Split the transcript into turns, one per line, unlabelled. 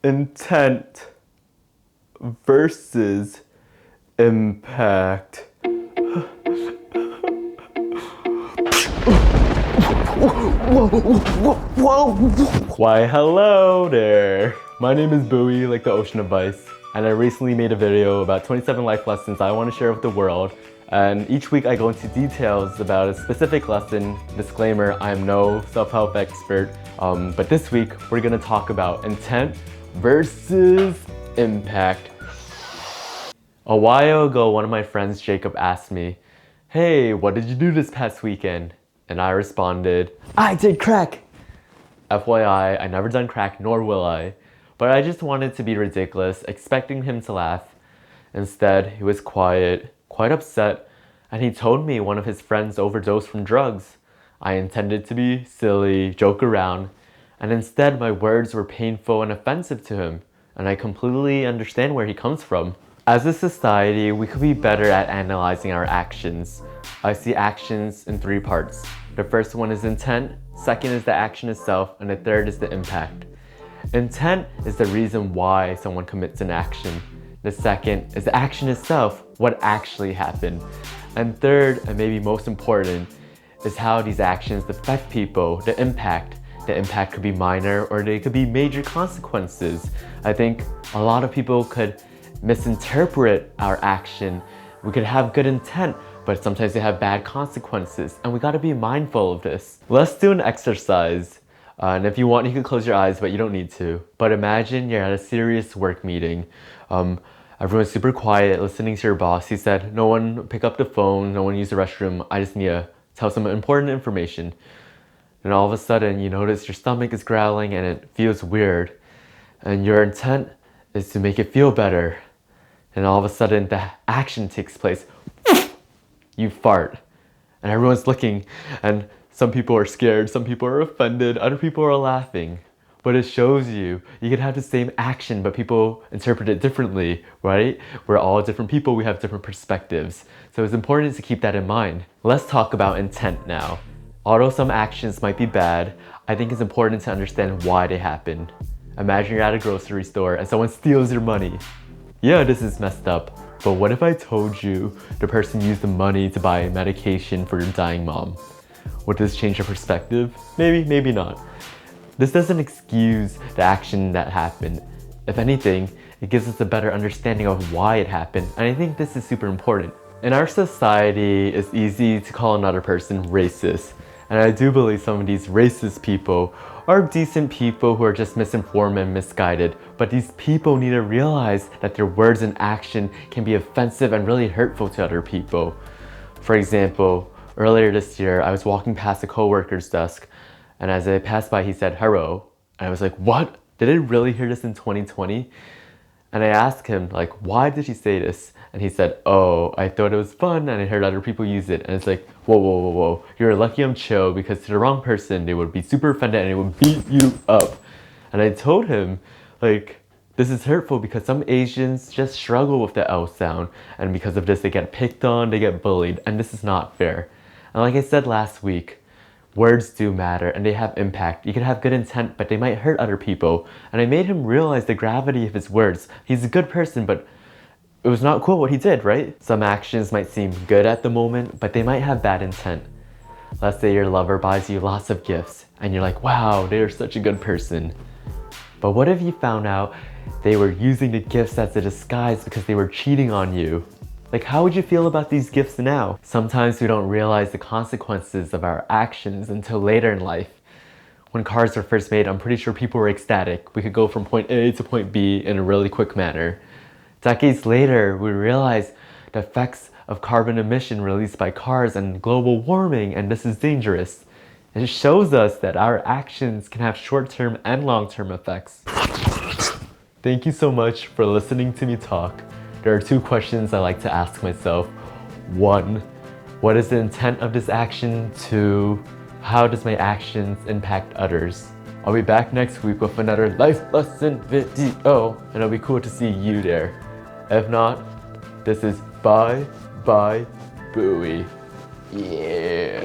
Intent versus impact. Why, hello there. My name is Bui, like the ocean of ice, and I recently made a video about 27 life lessons I want to share with the world. And each week I go into details about a specific lesson. Disclaimer, I am no self-help expert, but this week we're gonna talk about intent versus impact. A while ago, one of my friends, Jacob, asked me, "Hey, what did you do this past weekend?" And I responded, "I did crack!" FYI, I never done crack, nor will I. But I just wanted to be ridiculous, expecting him to laugh. Instead, he was quiet, quite upset, and he told me one of his friends overdosed from drugs. I intended to be silly, joke around, and instead my words were painful and offensive to him, and I completely understand where he comes from. As a society, we could be better at analyzing our actions. I see actions in three parts. The first one is intent, second is the action itself, and the third is the impact. Intent is the reason why someone commits an action. The second is the action itself, what actually happened. And third, and maybe most important, is how these actions affect people, the impact. The impact could be minor or they could be major consequences. I think a lot of people could misinterpret our action. We could have good intent, but sometimes they have bad consequences, and we gotta be mindful of this. Let's do an exercise. And if you want, you can close your eyes, but you don't need to. But imagine you're at a serious work meeting. Everyone's super quiet, listening to your boss. He said, "No one pick up the phone, no one use the restroom. I just need to tell some important information." And all of a sudden, you notice your stomach is growling and it feels weird. And your intent is to make it feel better. And all of a sudden, the action takes place. You fart. And everyone's looking, and some people are scared, some people are offended, other people are laughing. But it shows you can have the same action, but people interpret it differently, right? We're all different people, we have different perspectives. So it's important to keep that in mind. Let's talk about intent now. Although some actions might be bad, I think it's important to understand why they happen. Imagine you're at a grocery store and someone steals your money. Yeah, this is messed up, but what if I told you the person used the money to buy medication for your dying mom? Would this change your perspective? Maybe, maybe not. This doesn't excuse the action that happened. If anything, it gives us a better understanding of why it happened, and I think this is super important. In our society, it's easy to call another person racist, and I do believe some of these racist people are decent people who are just misinformed and misguided, but these people need to realize that their words and action can be offensive and really hurtful to other people. For example, earlier this year, I was walking past a coworker's desk, and as I passed by, he said, "Hello." And I was like, what? Did I really hear this in 2020? And I asked him, like, why did he say this? And he said, "Oh, I thought it was fun and I heard other people use it." And it's like, whoa, whoa, whoa, whoa. You're lucky I'm chill, because to the wrong person, they would be super offended and they would beat you up. And I told him, like, this is hurtful because some Asians just struggle with the L sound. And because of this, they get picked on, they get bullied, and this is not fair. And like I said last week, words do matter and they have impact. You can have good intent, but they might hurt other people. And I made him realize the gravity of his words. He's a good person, but it was not cool what he did, right? Some actions might seem good at the moment, but they might have bad intent. Let's say your lover buys you lots of gifts and you're like, wow, they're such a good person. But what if you found out they were using the gifts as a disguise because they were cheating on you? Like, how would you feel about these gifts now? Sometimes we don't realize the consequences of our actions until later in life. When cars were first made, I'm pretty sure people were ecstatic. We could go from point A to point B in a really quick manner. Decades later, we realized the effects of carbon emission released by cars and global warming, and this is dangerous. It shows us that our actions can have short-term and long-term effects. Thank you so much for listening to me talk. There are two questions I like to ask myself. One, what is the intent of this action? Two, how does my actions impact others? I'll be back next week with another life lesson video, and it'll be cool to see you there. If not, this is Bye Bye Bui. Yeah.